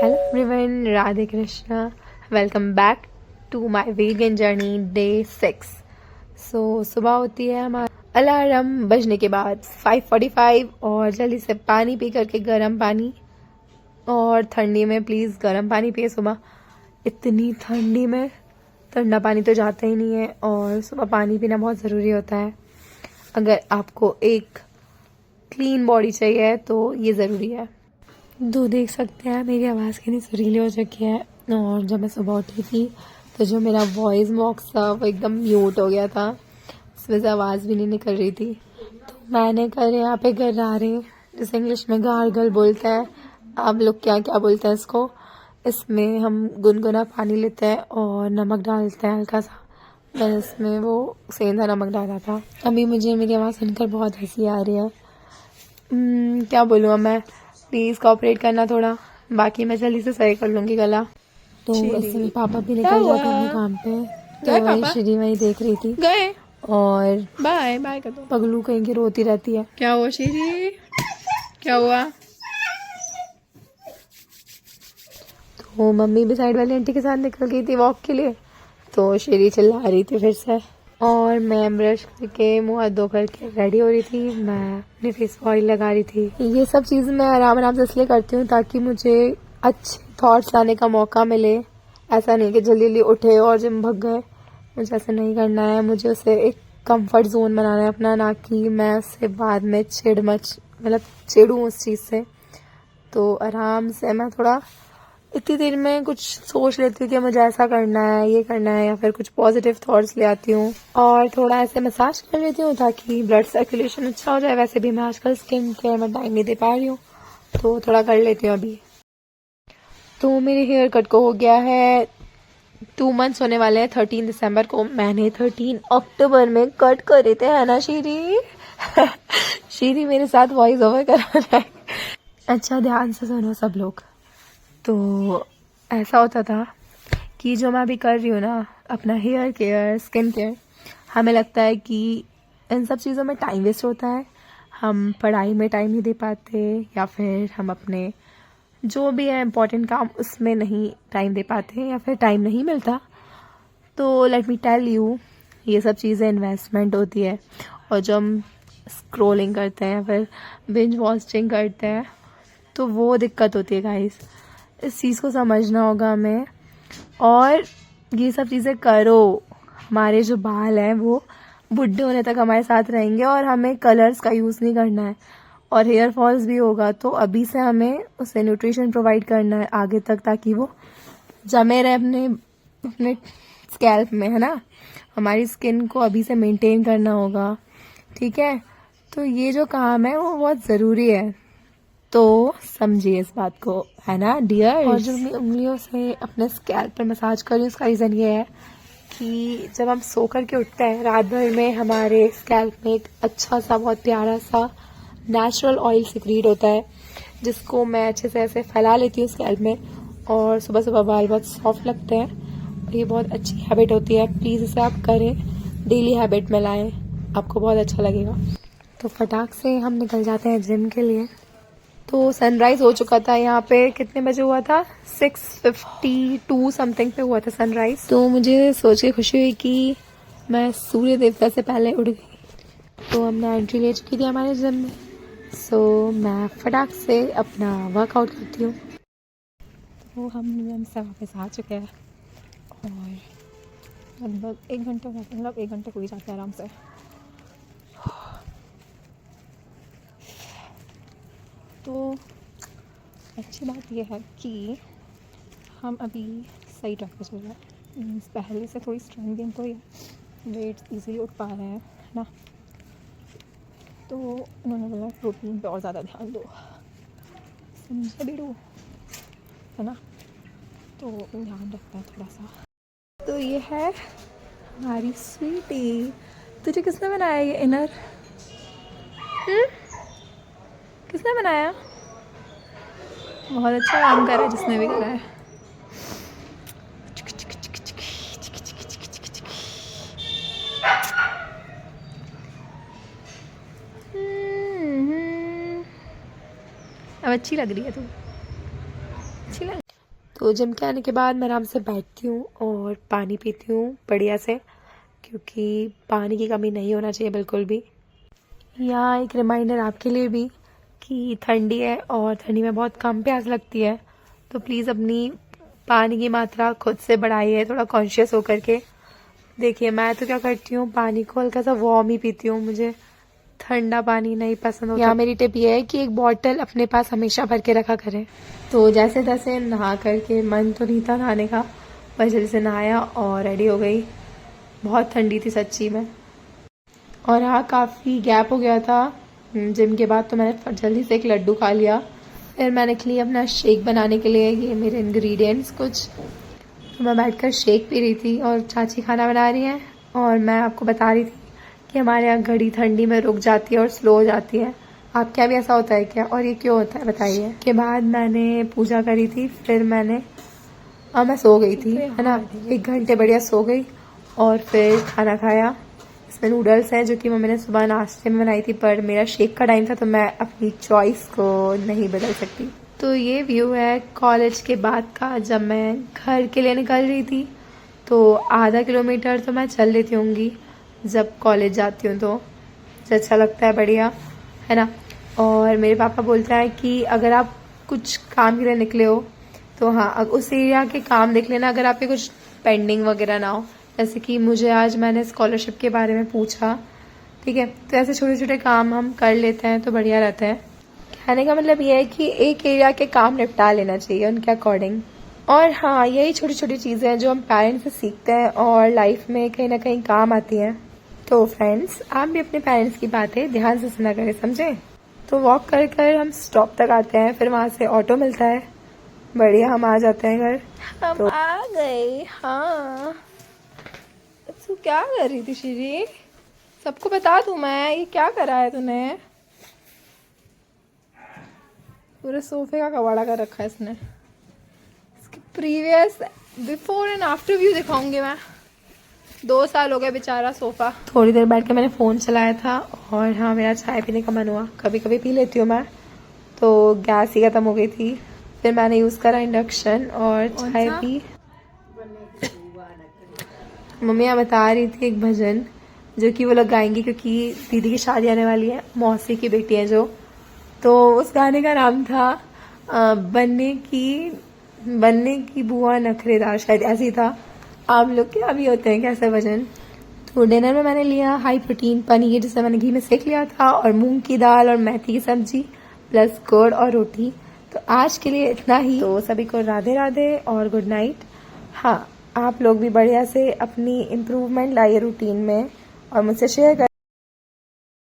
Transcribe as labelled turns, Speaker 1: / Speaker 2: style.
Speaker 1: Hello everyone, Radhe Krishna. Welcome back to my vegan journey day 6। सुबह होती है हमारा अलार्म बजने के बाद 5:45 और जल्दी से पानी पी करके गर्म पानी, और ठंडी में प्लीज़ गर्म पानी पिए सुबह। इतनी ठंडी में ठंडा पानी तो जाता ही नहीं है, और सुबह पानी पीना बहुत ज़रूरी होता है। अगर आपको एक क्लीन बॉडी चाहिए तो ये ज़रूरी है। तो देख सकते हैं मेरी आवाज़ कितनी सुरीली हो चुकी है, और जब मैं सुबह उठी थी तो जो मेरा वॉइस बॉक्स था वो एकदम म्यूट हो गया था, उसमें से आवाज़ भी नहीं निकल रही थी। तो मैंने कर यहाँ पे गरारे, जिसे इंग्लिश में गार्गल बोलते हैं, आप लोग क्या क्या बोलते हैं इसको। इसमें हम गुनगुना पानी लेते हैं और नमक डालते हैं हल्का सा। मैंने इसमें वो सेंधा नमक डाला था। अभी मुझे मेरी आवाज़ सुनकर बहुत हंसी आ रही है। क्या बोलूँ अब मैं, प्लीज़ कोऑपरेट करना थोड़ा, बाकी मैं जल्दी से सही कर लूँगी गला। तो इसमें पापा भी निकल जाते हैं काम पे, तो श्री वही देख रही थी
Speaker 2: गए
Speaker 1: और
Speaker 2: बाय बाय कर दो।
Speaker 1: पगलू कहीं की रोती रहती है।
Speaker 2: क्या हुआ श्री, क्या हुआ?
Speaker 1: तो मम्मी भी साइड वाली आंटी के साथ निकल गई थी वॉक के लिए, तो श्री चिल्ला रही थी फिर से। और मैं ब्रश करके मुँह हाथ धो करके रेडी हो रही थी। मैं अपने फेस पर ऑयल लगा रही थी। ये सब चीज़ मैं आराम आराम से इसलिए करती हूँ ताकि मुझे अच्छे थॉट्स लाने का मौका मिले। ऐसा नहीं कि जल्दी जल्दी उठे और जिम भग गए, मुझे ऐसा नहीं करना है। मुझे उसे एक कंफर्ट जोन बनाना है अपना, ना कि मैं उससे बाद में चिढ़ूँ उस चीज़ से। तो आराम से मैं थोड़ा इतनी देर में कुछ सोच लेती हूँ कि मुझे ऐसा करना है, ये करना है, या फिर कुछ पॉजिटिव थॉट्स ले आती हूँ और थोड़ा ऐसे मसाज कर लेती हूँ ताकि ब्लड सर्कुलेशन अच्छा हो जाए। वैसे भी मैं आजकल स्किन केयर में टाइम नहीं दे पा रही हूँ, तो थोड़ा कर लेती हूँ अभी। तो मेरे हेयर कट को हो गया है 2 मंथ्स होने वाले हैं। 13 दिसंबर को मैंने 13 अक्टूबर में कट करे थे, है ना शीरी? शीरी मेरे साथ वॉइस ओवर करा रहा है। अच्छा ध्यान से सुनो सब लोग। तो ऐसा होता था कि जो मैं अभी कर रही हूँ ना, अपना हेयर केयर, स्किन केयर, हमें लगता है कि इन सब चीज़ों में टाइम वेस्ट होता है, हम पढ़ाई में टाइम नहीं दे पाते, या फिर हम अपने जो भी है इम्पोर्टेंट काम उसमें नहीं टाइम दे पाते, या फिर टाइम नहीं मिलता। तो लेट मी टेल यू, ये सब चीज़ें इन्वेस्टमेंट होती है। और जब हम स्क्रोलिंग करते हैं, फिर बिंज वॉचिंग करते हैं, तो वो दिक्कत होती है गाइस। इस चीज़ को समझना होगा हमें, और ये सब चीज़ें करो। हमारे जो बाल हैं वो बुढ़े होने तक हमारे साथ रहेंगे, और हमें कलर्स का यूज़ नहीं करना है। और हेयर फॉल्स भी होगा तो अभी से हमें उसे न्यूट्रिशन प्रोवाइड करना है आगे तक, ताकि वो जमे रहे अपने अपने स्कैल्प में, है ना। हमारी स्किन को अभी से मेंटेन करना होगा, ठीक है। तो ये जो काम है वो बहुत ज़रूरी है, तो समझिए इस बात को, है ना डियर। और जो मैं उंगलियों से अपने स्कैल्प पर मसाज कर रही हूँ, उसका रीज़न ये है कि जब हम सो कर के उठते हैं रात भर में, हमारे स्कैल्प में एक अच्छा सा बहुत प्यारा सा नेचुरल ऑयल सिक्रीट होता है, जिसको मैं अच्छे से ऐसे फैला लेती हूँ स्कैल्प में, और सुबह सुबह बाल बहुत सॉफ्ट लगते हैं। और ये बहुत अच्छी हैबिट होती है, प्लीज़ इसे आप करें, डेली हैबिट में लाएं, आपको बहुत अच्छा लगेगा। तो फटाक से हम निकल जाते हैं जिम के लिए। तो सनराइज़ हो चुका था यहाँ पे, कितने बजे हुआ था? 6:52 समथिंग पे हुआ था सनराइज़। तो मुझे सोच के खुशी हुई कि मैं सूर्य देवता से पहले उठ गई। तो हम एंट्री ले चुकी थी हमारे जिम में, सो मैं फटाक से अपना वर्कआउट करती हूँ। तो हम जिम से वापस आ चुके हैं, और लगभग 1 घंटे हो गया, मतलब 1 घंटे हो ही जाते हैं आराम से। तो अच्छी बात यह है कि हम अभी सही ट्रैक पे चल रहे हैं, मीन्स पहले से थोड़ी स्ट्रेंथ गेन हुई है, वेट इजीली उठ पा रहे हैं, है ना। तो उन्होंने बोला प्रोटीन पे और ज़्यादा ध्यान दो, समझे बेटू, है ना। तो ध्यान रखते हैं थोड़ा सा। तो ये है हमारी स्वीटी। तुझे किसने बनाया ये इनर? किसने बनाया? बहुत अच्छा काम करा है जिसने भी करा है। अब अच्छी लग रही है तू, अच्छी लग। तो जिम के आने के बाद मैं आराम से बैठती हूँ और पानी पीती हूँ बढ़िया से, क्योंकि पानी की कमी नहीं होना चाहिए बिल्कुल भी। यहाँ एक रिमाइंडर आपके लिए भी कि ठंडी है और ठंडी में बहुत कम प्यास लगती है, तो प्लीज़ अपनी पानी की मात्रा खुद से बढ़ाइए, थोड़ा कॉन्शियस होकर के। देखिए मैं तो क्या करती हूँ, पानी को हल्का सा वार्म ही पीती हूँ, मुझे ठंडा पानी नहीं पसंद होता। यहाँ मेरी टिप ये है कि एक बॉटल अपने पास हमेशा भर के रखा करें। तो जैसे तैसे नहा करके, मन तो नहीं था नहाने का, बस जल्दी से नहाया और रेडी हो गई। बहुत ठंडी थी सच्ची में। और हाँ, काफ़ी गैप हो गया था जिम के बाद, तो मैंने जल्दी से एक लड्डू खा लिया। फिर मैं निकली अपना शेक बनाने के लिए। ये मेरे इंग्रेडिएंट्स कुछ, तो मैं बैठकर शेक पी रही थी और चाची खाना बना रही हैं। और मैं आपको बता रही थी कि हमारे यहाँ घड़ी ठंडी में रुक जाती है और स्लो हो जाती है। आपके यहाँ भी ऐसा होता है क्या, और ये क्यों होता है बताइए। के बाद मैंने पूजा करी थी, फिर मैं सो गई थी, है ना। 1 घंटे बढ़िया सो गई और फिर खाना खाया। इसमें नूडल्स हैं जो कि मम्मी ने सुबह नाश्ते में बनाई थी, पर मेरा शेक का टाइम था तो मैं अपनी चॉइस को नहीं बदल सकती। तो ये व्यू है कॉलेज के बाद का, जब मैं घर के लिए निकल रही थी। तो आधा किलोमीटर तो मैं चल लेती होंगी जब कॉलेज जाती हूँ, तो अच्छा लगता है, बढ़िया है ना। और मेरे पापा बोलते हैं कि अगर आप कुछ काम के लिए निकले हो तो हाँ, उस एरिया के काम देख लेना, अगर आपके कुछ पेंडिंग वगैरह ना हो। जैसे कि मुझे आज मैंने स्कॉलरशिप के बारे में पूछा, ठीक है, तो ऐसे छोटे छोटे काम हम कर लेते हैं तो बढ़िया रहता है। कहने का मतलब ये है कि एक एरिया के काम निपटा लेना चाहिए उनके अकॉर्डिंग। और हाँ, यही छोटी छोटी चीज़ें हैं जो हम पेरेंट्स से सीखते हैं और लाइफ में कहीं ना कहीं काम आती हैं। तो फ्रेंड्स, आप भी अपने पेरेंट्स की बातें ध्यान से सुना करें, समझे। तो वॉक कर कर हम स्टॉप तक आते हैं, फिर वहाँ से ऑटो मिलता है, बढ़िया हम आ जाते हैं घर।
Speaker 2: हम तो आ गए। हाँ, तू क्या कर रही थी श्री? सबको बता दूं मैं, ये क्या करा है तूने? पूरे सोफे का कबाड़ा कर रखा है इसने। इसके previous before and after view दिखाऊंगी मैं। 2 साल हो गए बेचारा सोफा।
Speaker 1: थोड़ी देर बैठ के मैंने फ़ोन चलाया था और हाँ, मेरा चाय पीने का मन हुआ। कभी कभी पी लेती हूँ मैं, तो गैस ही ख़त्म हो गई थी। फिर मैंने यूज़ करा इंडक्शन और चाय पी। मम्मी यहाँ बता रही थी एक भजन जो कि वो लोग गाएंगी, क्योंकि दीदी की शादी आने वाली है, मौसी की बेटी है जो। तो उस गाने का नाम था बनने की बुआ नखरेदार, शायद ऐसे ही था। आप लोग क्या भी होते हैं कैसे भजन। तो डिनर में मैंने लिया हाई प्रोटीन पनीर, जिसे मैंने घी में सेक लिया था, और मूंग की दाल और मेथी की सब्जी प्लस गुड़ और रोटी। तो आज के लिए इतना ही। तो सभी को राधे राधे और गुड नाइट। हाँ, आप लोग भी बढ़िया से अपनी इम्प्रूवमेंट लाइए रूटीन में और मुझसे शेयर कर।